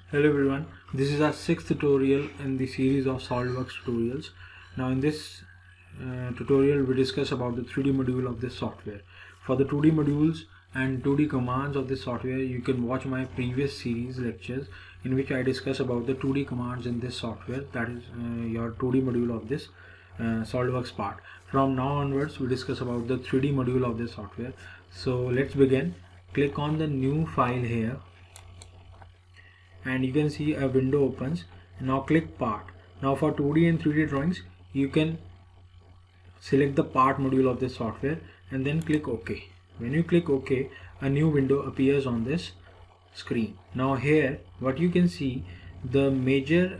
Hello everyone, this is our sixth tutorial in the series of SolidWorks tutorials. Now in this tutorial we discuss about the 3D module of this software. For the 2D modules and 2D commands of this software, you can watch my previous series lectures in which I discuss about the 2D commands in this software, that is your 2D module of this SolidWorks part. From now onwards we discuss about the 3D module of this software. So let's begin. Click on the new file here and you can see a window opens. Now click part. Now for 2D and 3D drawings you can select the part module of this software and then click OK. When you click OK, a new window appears on this screen. Now here what you can see, the major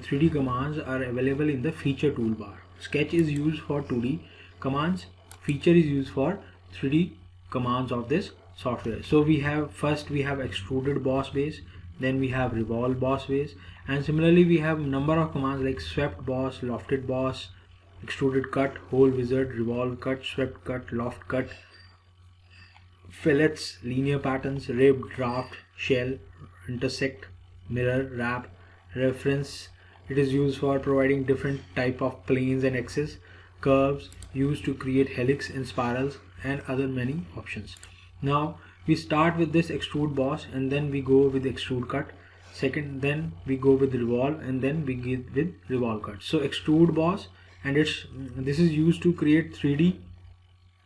3D commands are available in the feature toolbar. Sketch is used for 2D commands, feature is used for 3D commands of this software. So we have extruded boss base, then we have revolve boss base, and similarly we have number of commands like swept boss, lofted boss, extruded cut, hole wizard, revolve cut, swept cut, loft cut, fillets, linear patterns, rib, draft, shell, intersect, mirror, wrap, reference. It is used for providing different type of planes and axes, curves used to create helix and spirals, and other many options. Now we start with this extrude boss and then we go with extrude cut. Second, then we go with revolve and then we get with revolve cut. So extrude boss, and this is used to create 3D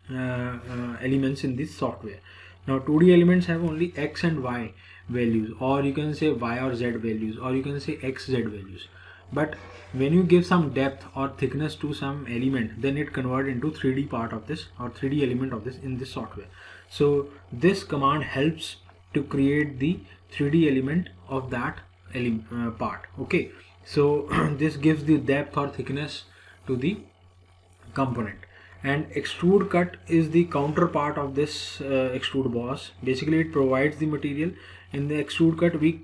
elements in this software. Now 2D elements have only X and Y values, or you can say Y or Z values, or you can say X, Z values. But when you give some depth or thickness to some element, then it converts into 3D part of this or 3D element of this in this software. So this command helps to create the 3D element of that part. Okay, so this gives the depth or thickness to the component. And extrude cut is the counterpart of this extrude boss. Basically it provides the material. In the extrude cut we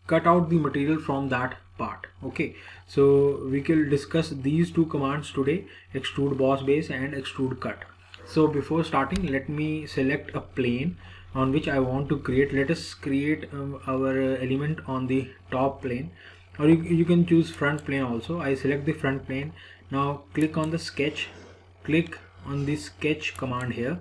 cut out the material from that part. Okay, so we will discuss these two commands today, extrude boss base and extrude cut. So before starting, let me select a plane on which I want to create. Let us create our element on the top plane, or you can choose front plane also. I select the front plane. Now click on the sketch, click on the sketch command here.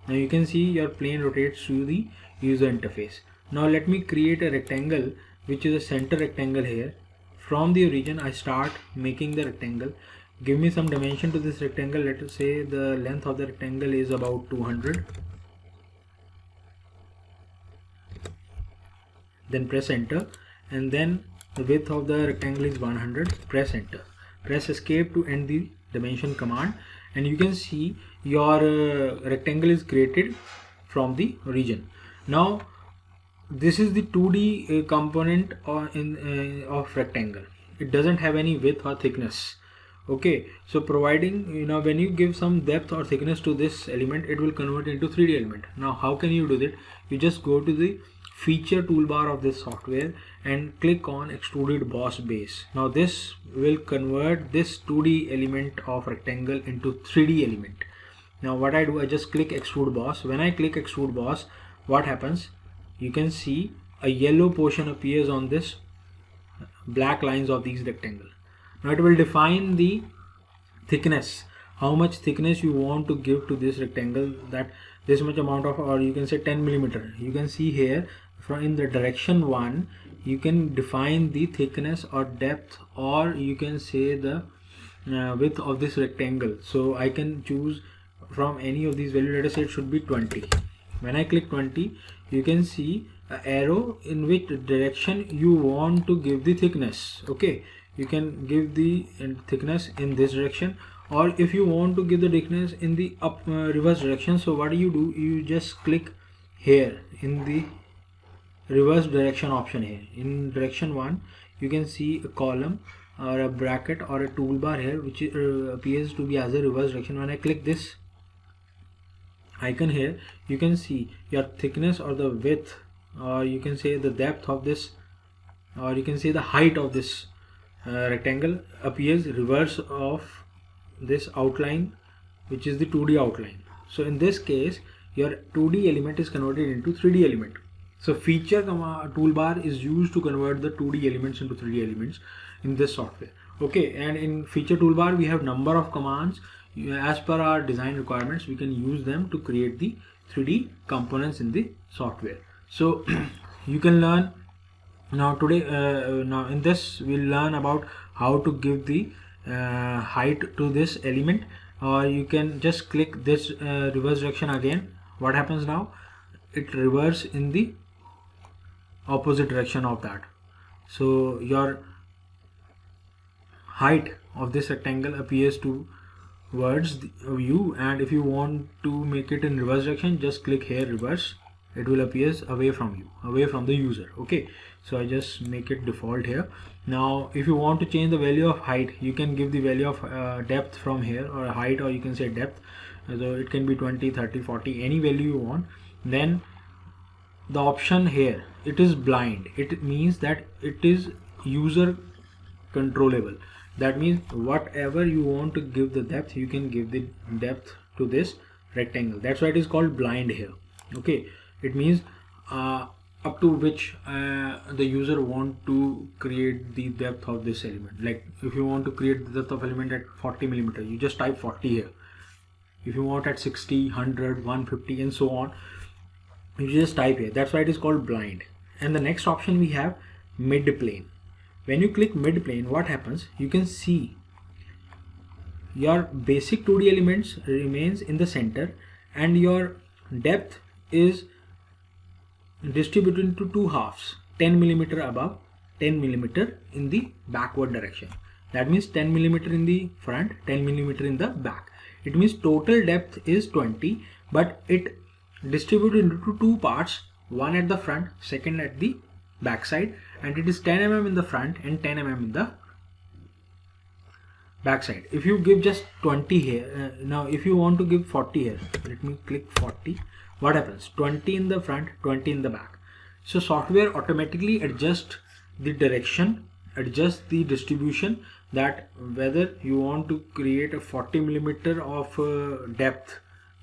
Now you can see your plane rotates to the user interface. Now let me create a rectangle which is a center rectangle here. From the origin I start making the rectangle. Give me some dimension to this rectangle. Let us say the length of the rectangle is about 200. Then press enter, and then the width of the rectangle is 100. Press enter. Press escape to end the dimension command, and you can see your rectangle is created from the origin. Now this is the 2D component of rectangle. It doesn't have any width or thickness. Okay, so providing, when you give some depth or thickness to this element, it will convert into 3D element. Now how can you do that? You just go to the feature toolbar of this software and click on extruded boss base. Now this will convert this 2D element of rectangle into 3D element. Now what I do, I just click extrude boss. When I click extrude boss, what happens? You can see a yellow portion appears on this black lines of these rectangle. Now it will define the thickness, how much thickness you want to give to this rectangle, that this much amount of, or you can say 10 millimeter. You can see here from in the direction 1 you can define the thickness or depth, or you can say the width of this rectangle. So I can choose from any of these values. Let us say it should be 20. When I click 20, you can see an arrow in which direction you want to give the thickness. Okay, you can give the thickness in this direction, or if you want to give the thickness in the reverse direction. So what do? You just click here in the reverse direction option here. In direction 1 you can see a column or a bracket or a toolbar here which appears to be as a reverse direction. When I click this icon here, you can see your thickness or the width, or you can say the depth of this, or you can say the height of this rectangle appears reverse of this outline, which is the 2D outline. So in this case your 2D element is converted into 3D element. So feature toolbar is used to convert the 2D elements into 3D elements in this software. Okay, and in feature toolbar we have number of commands. As per our design requirements, we can use them to create the 3D components in the software. So you can learn now today. Now in this we'll learn about how to give the height to this element, or you can just click this reverse direction again. What happens now? It reverse in the opposite direction of that. So your height of this rectangle appears towards the view, and if you want to make it in reverse direction, just click here reverse. It will appear away from you, away from the user. Okay, so I just make it default here. Now if you want to change the value of height, you can give the value of depth from here, or height, or you can say depth. So it can be 20, 30, 40, any value you want. Then the option here, it is blind. It means that it is user controllable. That means whatever you want to give the depth, you can give the depth to this rectangle. That's why it is called blind here. Okay, it means up to which the user want to create the depth of this element. Like if you want to create the depth of element at 40 millimeter, you just type 40 here. If you want at 60, 100, 150 and so on, you just type here. That's why it is called blind. And the next option we have mid plane. When you click mid plane, what happens? You can see your basic 2D elements remains in the center, and your depth is distributed into two halves, 10 millimeter above, 10 millimeter in the backward direction. That means 10 millimeter in the front, 10 millimeter in the back. It means total depth is 20, but it distributed into two parts, one at the front, second at the back side, and it is 10 mm in the front and 10 mm in the back side. If you give just 20 here, now if you want to give 40 here, let me click 40. What happens? 20 in the front, 20 in the back. So software automatically adjusts the direction, adjusts the distribution, that whether you want to create a 40 millimeter of depth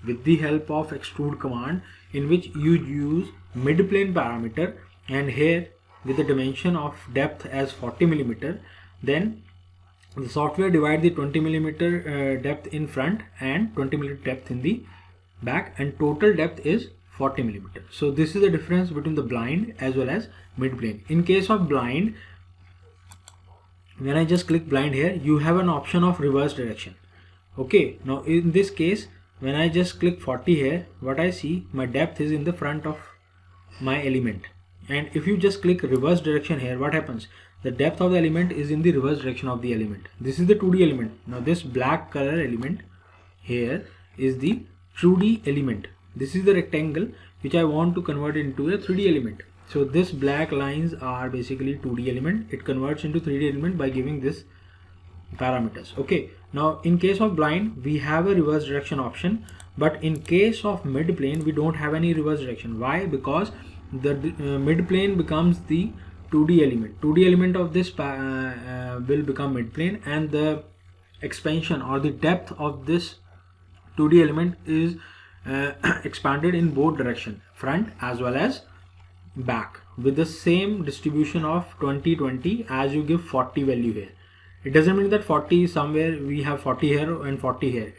with the help of extrude command, in which you use mid plane parameter, and here with the dimension of depth as 40 millimeter, then the software divide the 20 millimeter depth in front and 20 millimeter depth in the back, and total depth is 40 millimeter. So this is the difference between the blind as well as mid plane. In case of blind, when I just click blind here, you have an option of reverse direction. Okay, now in this case, when I just click 40 here, what I see, my depth is in the front of my element. And if you just click reverse direction here, what happens? The depth of the element is in the reverse direction of the element. This is the 2D element. Now this black color element here is the 2D element. This is the rectangle which I want to convert into a 3D element. So this black lines are basically 2D element. It converts into 3D element by giving this parameters. Okay, now in case of blind, we have a reverse direction option, but in case of mid plane, we don't have any reverse direction. Why? Because the mid plane becomes the 2D element. 2D element of this will become mid plane, and the expansion or the depth of this 2D element is expanded in both direction, front as well as back, with the same distribution of 20-20 as you give 40 value here. It doesn't mean that 40 somewhere we have 40 here and 40 here.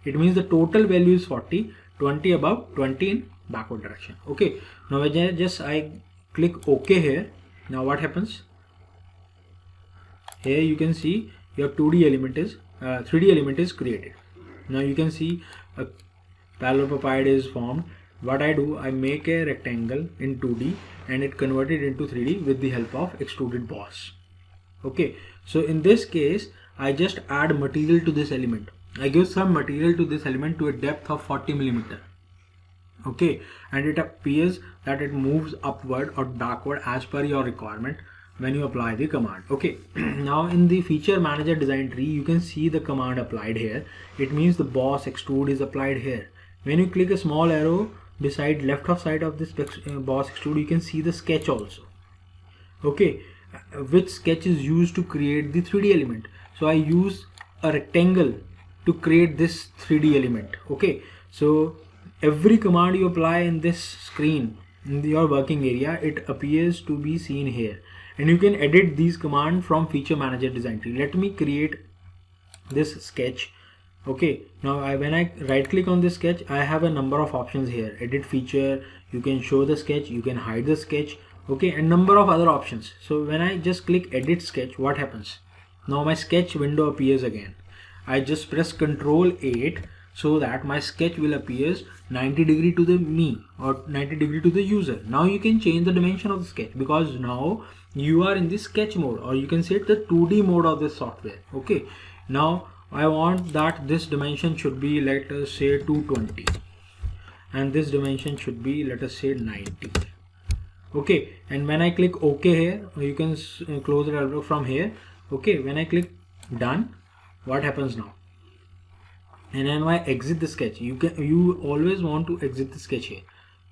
It means the total value is 40, 20 above, 20 in backward direction. Okay, now I click OK here. Now what happens? Here you can see your 2D element is 3D element is created. Now you can see a parallelepiped is formed. What I do, I make a rectangle in 2D and it converted into 3D with the help of extruded boss. Okay, so in this case, I just add material to this element. I give some material to this element to a depth of 40 millimeter. Okay, and it appears that it moves upward or backward as per your requirement when you apply the command. Okay, now in the feature manager design tree, you can see the command applied here. It means the boss extrude is applied here. When you click a small arrow beside left of side of this boss extrude, you can see the sketch also. Okay, which sketch is used to create the 3D element. So I use a rectangle to create this 3D element. Okay, so every command you apply in this screen in your working area, it appears to be seen here, and you can edit these commands from feature manager design tree. Let me create this sketch. Okay, now when I right click on this sketch, I have a number of options here. Edit feature, you can show the sketch, you can hide the sketch, okay, and number of other options. So when I just click edit sketch, what happens? Now my sketch window appears again. I just press Ctrl 8 so that my sketch will appear 90 degree to the me or 90 degree to the user. Now you can change the dimension of the sketch because now you are in the sketch mode, or you can say the 2D mode of this software. Okay, now I want that this dimension should be, let us say, 220, and this dimension should be, let us say, 90. Okay, and when I click OK here, you can close it from here. Okay, when I click done, what happens now? And then I exit the sketch. You always want to exit the sketch here.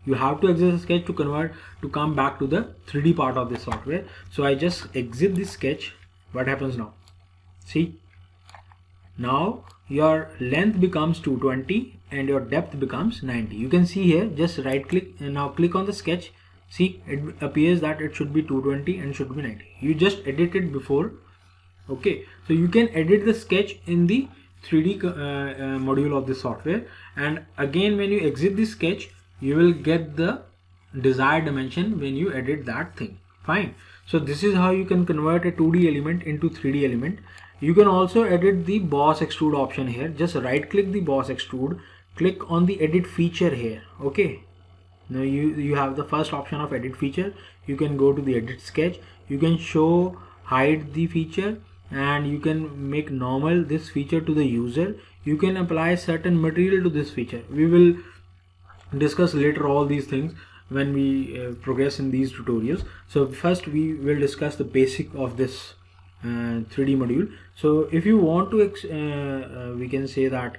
You have to exit the sketch to come back to the 3D part of the software. So I just exit this sketch. What happens now? See, now your length becomes 220 and your depth becomes 90. You can see here, just right click and now click on the sketch. See, it appears that it should be 220 and should be 90. You just edited before. Okay, so you can edit the sketch in the 3D module of the software, and again when you exit the sketch, you will get the desired dimension when you edit that thing. Fine. So this is how you can convert a 2D element into 3D element. You can also edit the boss extrude option here. Just right click the boss extrude, click on the edit feature here. Okay, now you have the first option of edit feature. You can go to the edit sketch, you can show, hide the feature, and you can make normal this feature to the user. You can apply certain material to this feature. We will discuss later all these things when we progress in these tutorials. So first we will discuss the basic of this 3D module. So if you want to we can say that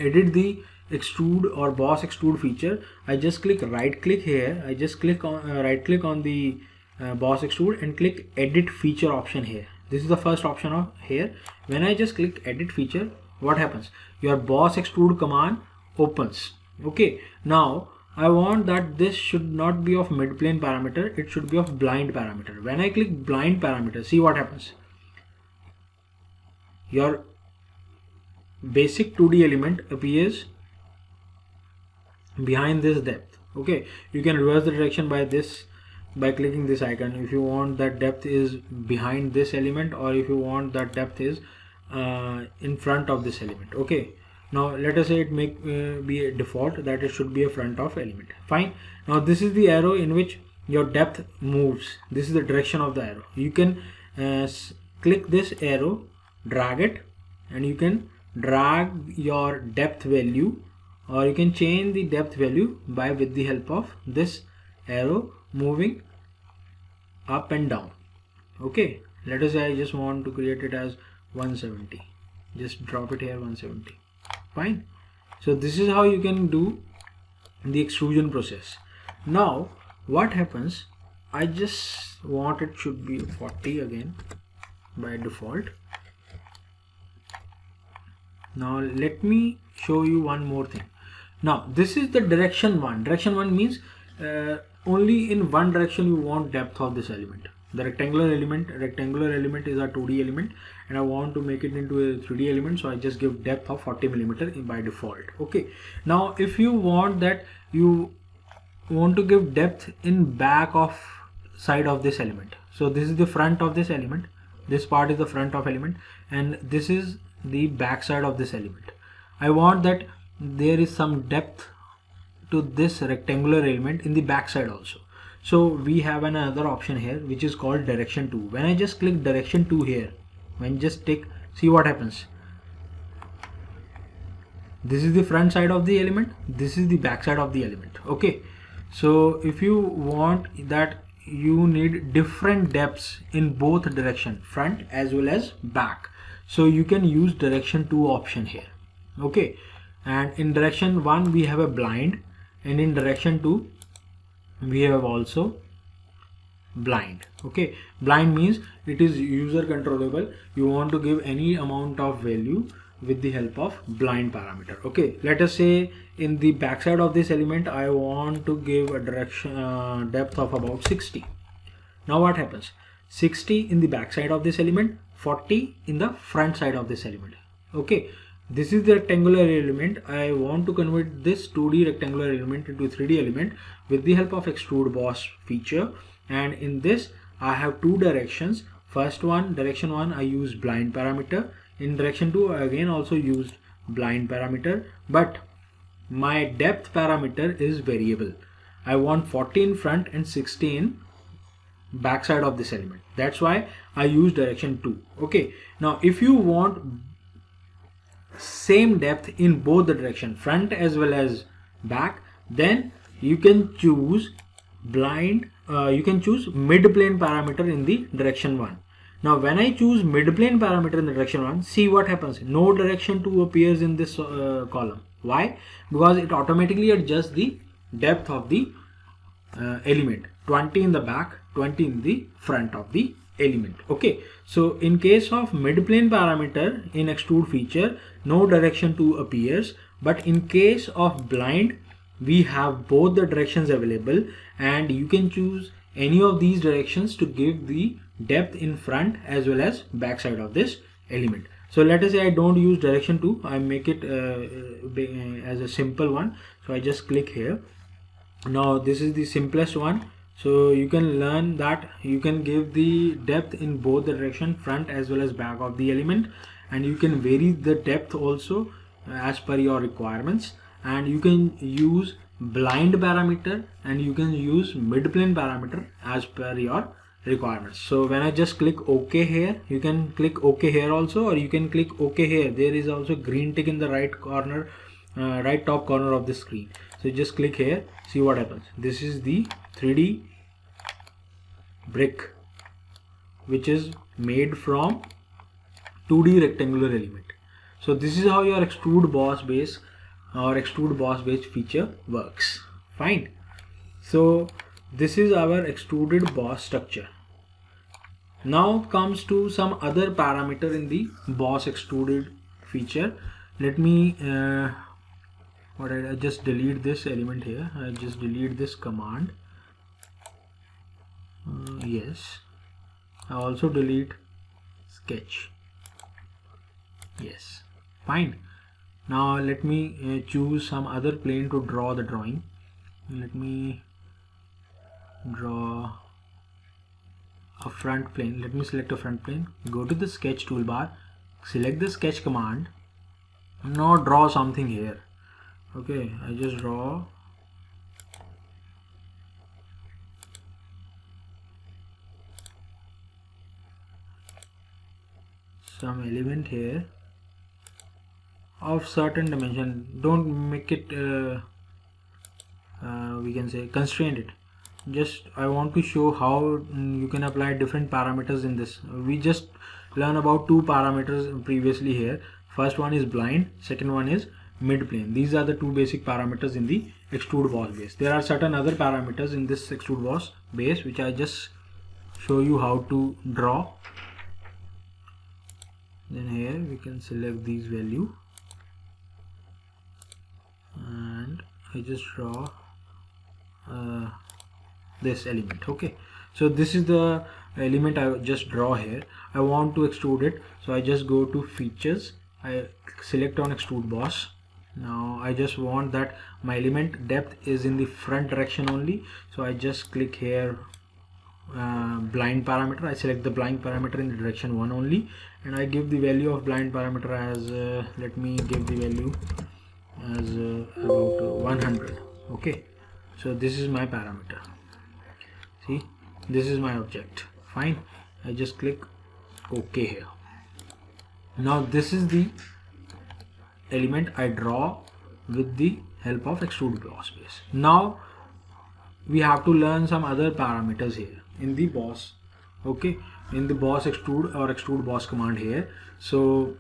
edit the extrude or boss extrude feature, I just click right click here. I just click on right click on the boss extrude and click edit feature option here. This is the first option of here. When I just click edit feature, what happens? Your boss extrude command opens. Okay, now I want that this should not be of mid plane parameter, it should be of blind parameter. When I click blind parameter, see what happens. Your basic 2D element appears behind this depth. Okay, you can reverse the direction by clicking this icon. If you want that depth is behind this element, or if you want that depth is in front of this element. Okay, now let us say it be a default that it should be a front of element. Fine. Now this is the arrow in which your depth moves. This is the direction of the arrow. You can click this arrow, drag it, and you can drag your depth value, or you can change the depth value with the help of this arrow moving up and down. Okay, let us say I just want to create it as 170. Just drop it here 170. Fine. So this is how you can do the extrusion process. Now what happens, I just want it should be 40 again by default. Now let me show you one more thing. Now this is the direction 1. Direction 1 means only in one direction you want depth of this element. The rectangular element is a 2D element, and I want to make it into a 3D element, so I just give depth of 40 millimeter by default. Okay, now if you want that, you want to give depth in back of side of this element. So this is the front of this element, this part is the front of element, and this is the back side of this element. I want that there is some depth to this rectangular element in the back side also. So we have another option here which is called direction 2. When I just click direction 2 here, when just take, see what happens. This is the front side of the element, this is the back side of the element. Okay, so if you want that, you need different depths in both direction, front as well as back, so you can use direction 2 option here. Okay, and in direction 1 we have a blind, and in direction 2 we have also blind. Okay, blind means it is user controllable. You want to give any amount of value with the help of blind parameter. Okay, let us say in the backside of this element I want to give a direction depth of about 60. Now what happens? 60 in the backside of this element, 40 in the front side of this element. Okay, this is the rectangular element. I want to convert this 2D rectangular element into 3D element with the help of extrude boss feature, and in this I have two directions. First one, direction 1, I use blind parameter. In direction 2 I again also used blind parameter, but my depth parameter is variable. I want 40 in front and 60 in backside of this element. That's why I use direction 2. Okay, now if you want same depth in both the direction, front as well as back, then you can choose you can choose mid plane parameter in the direction 1. Now when I choose mid plane parameter in the direction 1, see what happens. No direction 2 appears in this column. Why? Because it automatically adjusts the depth of the element, 20 in the back, 20 in the front of the element. Okay, so in case of mid plane parameter in extrude feature, no direction 2 appears, but in case of blind we have both the directions available, and you can choose any of these directions to give the depth in front as well as back side of this element. So let us say I don't use direction 2, I make it as a simple one. So I just click here. Now this is the simplest one. So you can learn that you can give the depth in both the direction, front as well as back of the element, and you can vary the depth also as per your requirements, and you can use blind parameter and you can use mid plane parameter as per your requirements. So when I just click OK here, you can click OK here also, or you can click OK here. There is also green tick in the right corner, right top corner of the screen. So just click here, see what happens. This is the 3D brick which is made from 2D rectangular element. So this is how your extrude boss base or extrude boss base feature works. Fine. So this is our extruded boss structure. Now comes to some other parameter in the boss extruded feature. Let me I just delete this element here. I just delete this command. Yes, I also delete sketch. Yes, fine. Now let me choose some other plane to draw the drawing. Let me draw a front plane. Let me select a front plane, go to the sketch toolbar, select the sketch command. Now draw something here. Okay, I just draw some element here of certain dimension. Don't make it we can say constrain it. Just I want to show how you can apply different parameters in this. We just learned about two parameters previously here. First one is blind, second one is mid plane. These are the two basic parameters in the extrude boss base. There are certain other parameters in this extrude boss base which I just show you how to draw. Then here we can select these value and I just draw this element. Okay, so this is the element I just draw here. I want to extrude it, so I just go to features, I select on extrude boss. Now I just want that my element depth is in the front direction only, so I just click here blind parameter. I select the blind parameter in the direction 1 only, and I give the value of blind parameter as let me give the value as about 100. Okay, so this is my parameter. See, this is my object. Fine, I just click OK here. Now this is the element I draw with the help of extrude boss base. Now we have to learn some other parameters here in the boss. Okay, in the boss extrude or extrude boss command here. So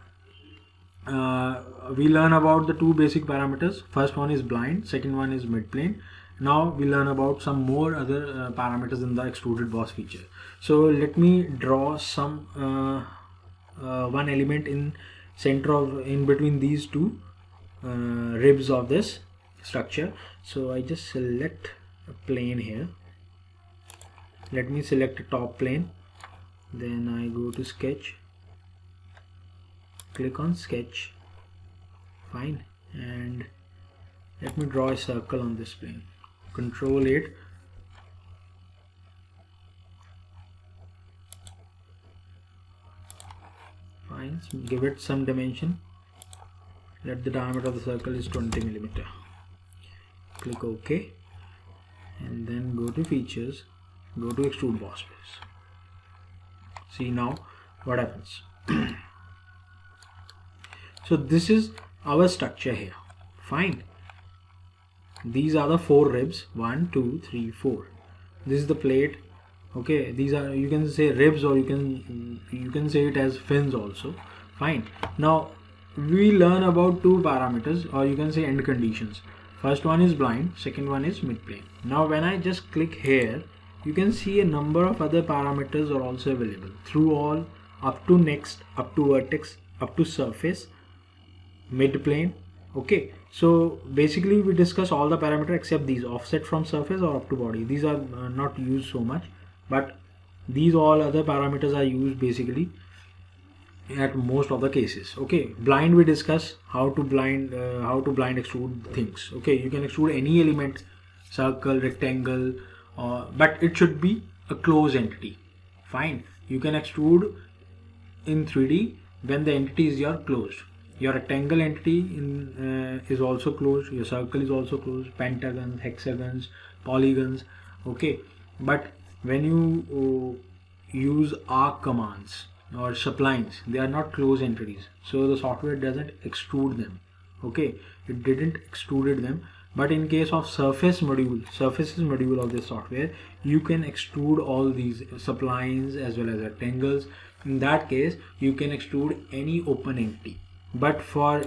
we learn about the two basic parameters. First one is blind, second one is mid plane. Now we learn about some more other parameters in the extruded boss feature. So let me draw some one element in center of in between these two ribs of this structure. So I just select a plane here. Let me select a top plane, then I go to sketch, click on sketch, fine, and let me draw a circle on this plane. Control 8, fine, give it some dimension. Let the diameter of the circle is 20 millimeter. Click OK, and then go to features, go to extrude boss base. See now what happens. So this is our structure here, fine. These are the 4 ribs, 1 2 3 4. This is the plate. Okay, these are, you can say ribs, or you can say it as fins also, fine. Now we learn about 2 parameters, or you can say end conditions. First one is blind, second one is mid plane. Now when I just click here, you can see a number of other parameters are also available. Through all, up to next, up to vertex, up to surface, mid plane. Okay, so basically we discuss all the parameters except these: offset from surface or up to body. These are not used so much, but these all other parameters are used basically at most of the cases. Okay, blind, we discuss how to blind extrude things. Okay, you can extrude any element, circle, rectangle, but it should be a closed entity, fine. You can extrude in 3D when the entity is your closed. Your rectangle entity is also closed, your circle is also closed, pentagons, hexagons, polygons. Okay, but when you use arc commands or splines, they are not closed entities, so the software doesn't extrude them. Okay, it didn't extruded them. But in case of surfaces module of this software, you can extrude all these splines as well as rectangles. In that case, you can extrude any open entity. But for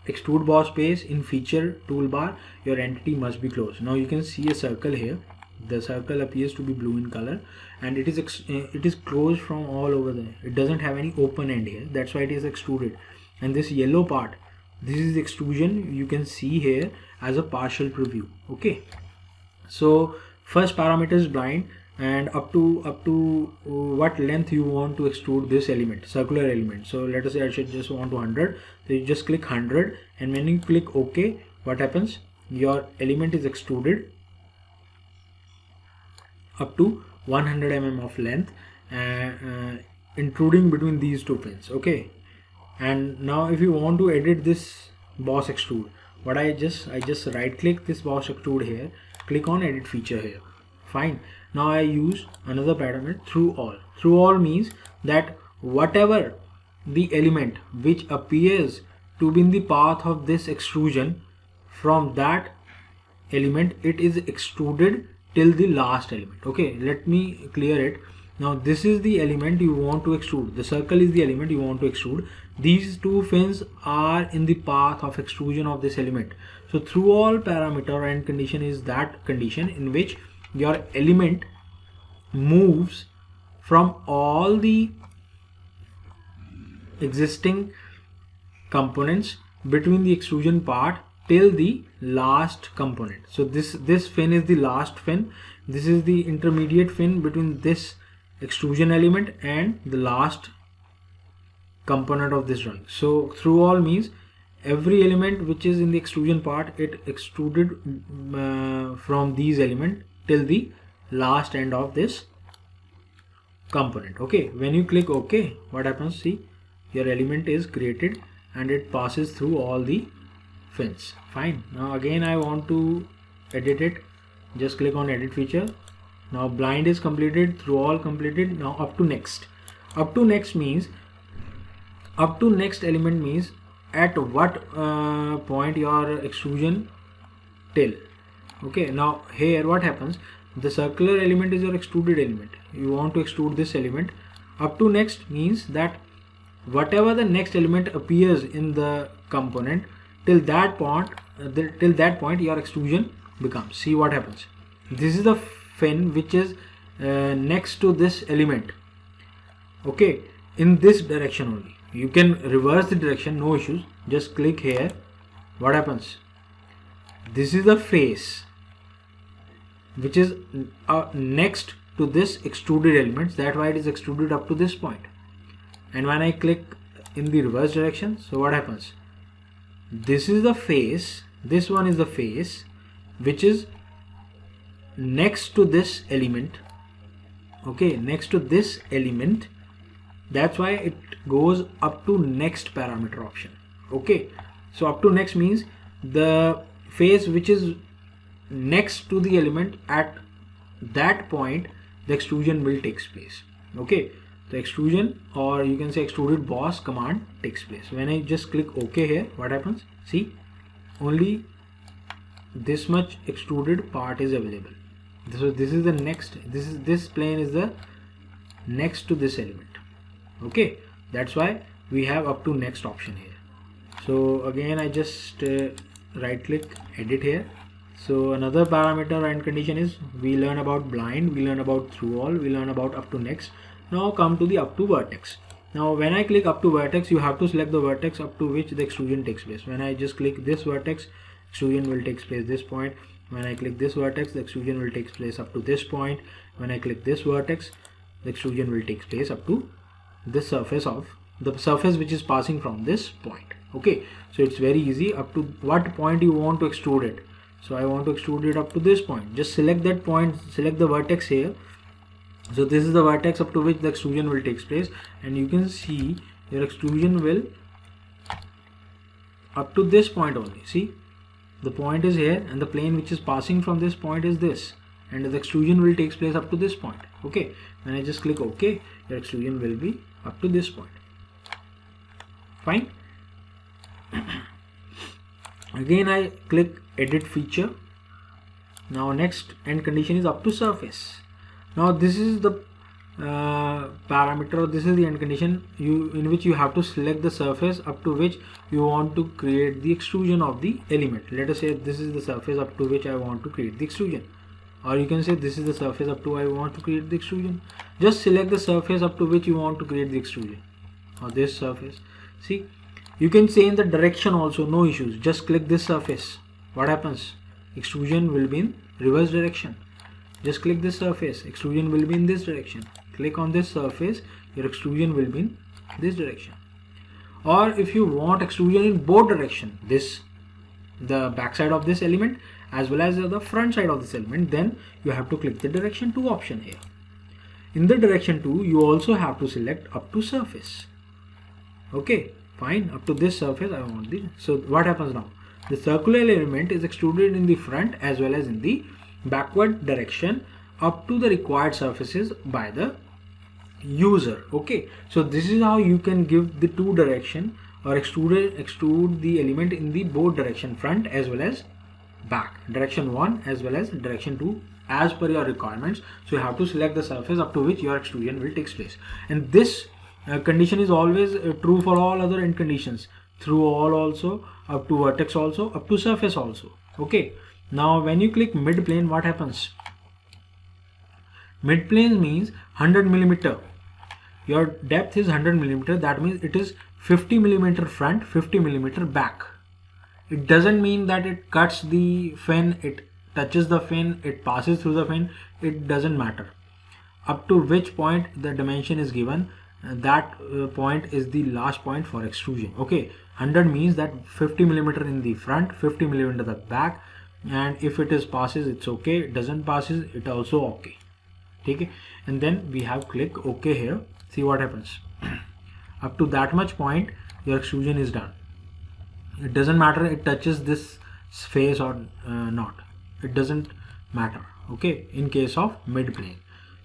extrude boss base, in feature toolbar, your entity must be closed. Now you can see a circle here. The circle appears to be blue in color, and it is closed from all over there. It doesn't have any open end here. That's why it is extruded. And this yellow part, this is the extrusion. You can see here as a partial preview. Okay, so first parameter is blind, and up to what length you want to extrude this element, circular element. So let us say I should just want to 100. So you just click 100, and when you click OK, what happens? Your element is extruded up to 100 mm of length, intruding between these two pins. Okay, and now if you want to edit this boss extrude, what I just right click this boss extrude here, click on edit feature here, fine. Now I use another parameter, through all. Through all means that whatever the element which appears to be in the path of this extrusion, from that element it is extruded till the last element. Okay, let me clear it. Now this is the element you want to extrude. The circle is the element you want to extrude. These two fins are in the path of extrusion of this element. So through all parameter and condition is that condition in which your element moves from all the existing components between the extrusion part till the last component. So this fin is the last fin. This is the intermediate fin between this extrusion element and the last component of this drawing. So through all means every element which is in the extrusion part, it extruded from these elements till the last end of this component. Okay, when you click OK, what happens? See, your element is created and it passes through all the fins. Fine. Now again I want to edit it. Just click on edit feature. Now blind is completed, through all completed. Now up to next. Up to next means, up to next element means at what point your extrusion till. Okay, now here what happens? The circular element is your extruded element. You want to extrude this element. Up to next means that whatever the next element appears in the component, till that point your extrusion becomes. See what happens. This is the fin which is next to this element. Okay, in this direction only. You can reverse the direction, no issues. Just click here. What happens? This is the face which is next to this extruded elements. That's why it is extruded up to this point. And when I click in the reverse direction, so what happens? This is the face, this one is the face which is next to this element. Okay, next to this element. That's why it goes up to next parameter option. Okay, so up to next means the face which is next to the element, at that point the extrusion will take place. Okay, the extrusion, or you can say extruded boss command, takes place. When I just click OK here, what happens? See, only this much extruded part is available. So this is the next, this plane is the next to this element. Okay, that's why we have up to next option here. So again I just right click, edit here. So another parameter and condition is, we learn about blind, we learn about through all, we learn about up to next. Now come to the up to vertex. Now when I click up to vertex, you have to select the vertex up to which the extrusion takes place. When I just click this vertex, extrusion will take place this point. When I click this vertex, the extrusion will take place up to this point. When I click this vertex, the extrusion will take place up to this surface of the surface which is passing from this point. Okay, so it's very easy. Up to what point you want to extrude it. So I want to extrude it up to this point. Just select that point, select the vertex here. So this is the vertex up to which the extrusion will take place, and you can see your extrusion will up to this point only. See, the point is here and the plane which is passing from this point is this, and the extrusion will take place up to this point. Okay, when I just click OK, your extrusion will be up to this point. Fine. Again I click edit feature. Now next end condition is up to surface. Now this is the parameter, this is the end condition in which you have to select the surface up to which you want to create the extrusion of the element. Let us say this is the surface up to which I want to create the extrusion, or you can say this is the surface up to I want to create the extrusion. Just select the surface up to which you want to create the extrusion, or this surface. See, you can change the direction also, no issues. Just click this surface. What happens? Extrusion will be in reverse direction. Just click this surface, extrusion will be in this direction. Click on this surface, your extrusion will be in this direction. Or if you want extrusion in both direction, this, the back side of this element as well as the front side of this element, then you have to click the direction 2 option here. In the direction 2, you also have to select up to surface. Okay, fine, up to this surface I want this. So what happens now? The circular element is extruded in the front as well as in the backward direction up to the required surfaces by the user. Okay, so this is how you can give the 2 direction or extrude the element in the both direction, front as well as back, direction 1 as well as direction 2 as per your requirements. So you have to select the surface up to which your extrusion will take place, and this condition is always true for all other end conditions, through all also, up to vertex also, up to surface also. Okay, now when you click mid plane, what happens? Mid plane means 100 millimeter. Your depth is 100 millimeter. That means it is 50 millimeter front, 50 millimeter back. It doesn't mean that it cuts the fin, it touches the fin, it passes through the fin. It doesn't matter. Up to which point the dimension is given, that point is the last point for extrusion. Okay, 100 means that 50 millimeter in the front, 50 millimeter the back, and if it is passes, it's okay. It doesn't passes, it also okay. Okay, and then we have click OK here. See what happens. Up to that much point, your extrusion is done. It doesn't matter it touches this face or not. It doesn't matter. Okay, in case of mid plane.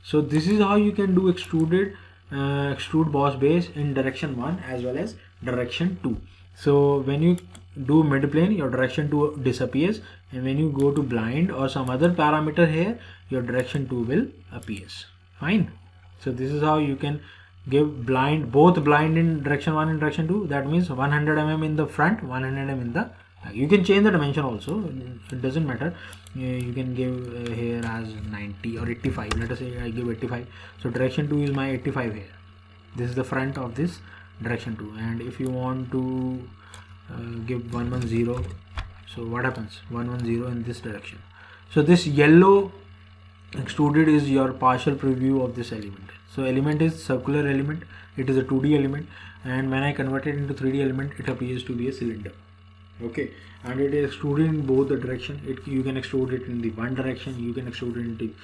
So this is how you can do extrude boss base in direction 1 as well as direction 2. So when you do mid plane, your direction 2 disappears, and when you go to blind or some other parameter here, your direction 2 will appears. Fine. So this is how you can give blind, both blind in direction 1 and direction 2. That means 100 mm in the front, 100 mm in the back. You can change the dimension also, it doesn't matter. You can give here as 90 or 85. Let us say I give 85. So direction 2 is my 85 here. This is the front of this direction 2, and if you want to give 110, so what happens? 110 in this direction. So this yellow extruded is your partial preview of this element. So element is circular element, it is a 2D element, and when I convert it into 3D element, it appears to be a cylinder. Okay, and it is extruded in both the direction. You can extrude it in the one direction, you can extrude it into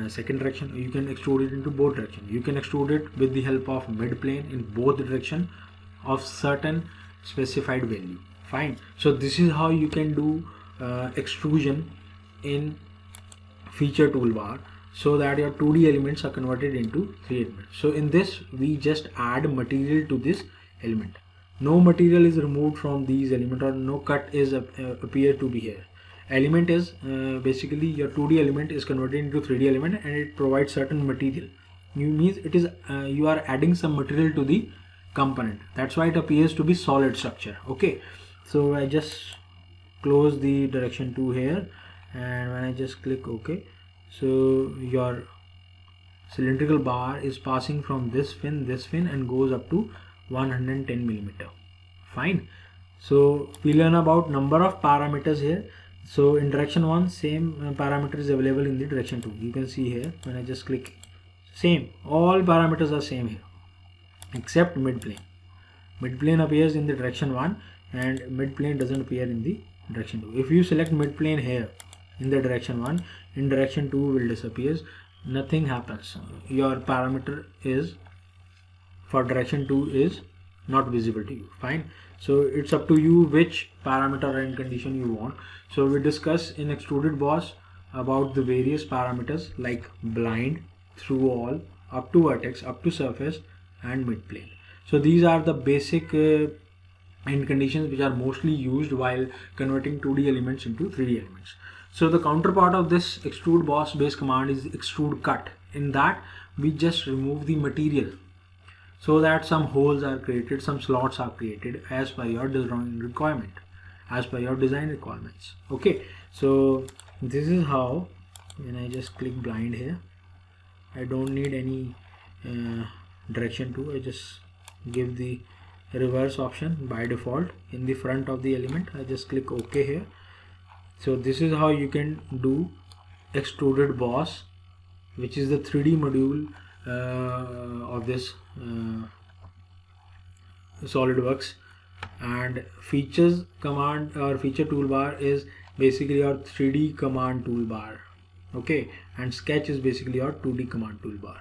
second direction, you can extrude it into both directions. You can extrude it with the help of mid plane in both direction of certain specified value. Fine. So this is how you can do extrusion in feature toolbar, so that your 2D elements are converted into 3D elements. So in this we just add material to this element. No material is removed from these elements, or no cut is appear to be here. Element is basically your 2D element is converted into 3D element, and it provides certain material. Means it is you are adding some material to the component. That's why it appears to be solid structure. Okay, so I just close the direction 2 here, and when I just click OK, so your cylindrical bar is passing from this fin, and goes up to 110 millimeter. Fine. So we learn about number of parameters here. So in direction 1, same parameter is available in the direction 2. You can see here when I just click, same, all parameters are same here except mid plane. Mid plane appears in the direction 1 and mid plane doesn't appear in the direction 2. If you select mid plane here in the direction 1, in direction 2 will disappear, nothing happens. Your parameter is for direction 2 is not visible to you. Fine. So it's up to you which parameter and condition you want. So we discuss in extruded boss about the various parameters like blind, through all, up to vertex, up to surface, and mid plane. So these are the basic end conditions which are mostly used while converting 2D elements into 3D elements. So the counterpart of this extrude boss base command is extrude cut. In that we just remove the material, so that some holes are created, some slots are created as per your design requirement, as per your design requirements. Okay, so this is how, when I just click blind here, I don't need any direction 2, I just give the reverse option by default in the front of the element. I just click OK here. So this is how you can do extruded boss, which is the 3D module of this SolidWorks. And features command or feature toolbar is basically your 3D command toolbar. Okay, and sketch is basically your 2D command toolbar.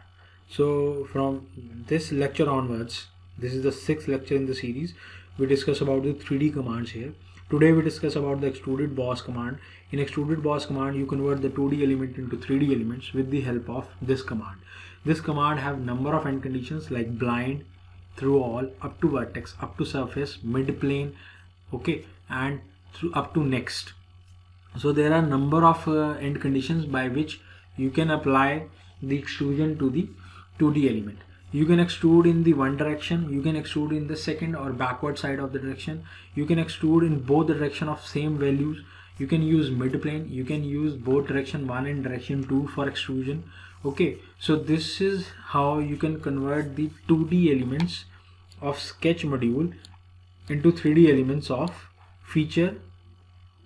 So from this lecture onwards, this is the 6th lecture in the series, we discuss about the 3D commands here. Today we discuss about the extruded boss command. In extruded boss command, you convert the 2D element into 3D elements with the help of this command. This command have number of end conditions like blind, through all, up to vertex, up to surface, mid plane, okay, and through up to next. So there are number of end conditions by which you can apply the extrusion to the 2D element. You can extrude in the one direction, you can extrude in the second or backward side of the direction, you can extrude in both the direction of same values, you can use mid plane, you can use both direction 1 and direction 2 for extrusion. Okay, so this is how you can convert the 2D elements of sketch module into 3D elements of feature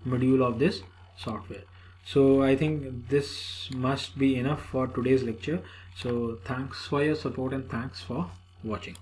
module of this software. So I think this must be enough for today's lecture. So thanks for your support and thanks for watching.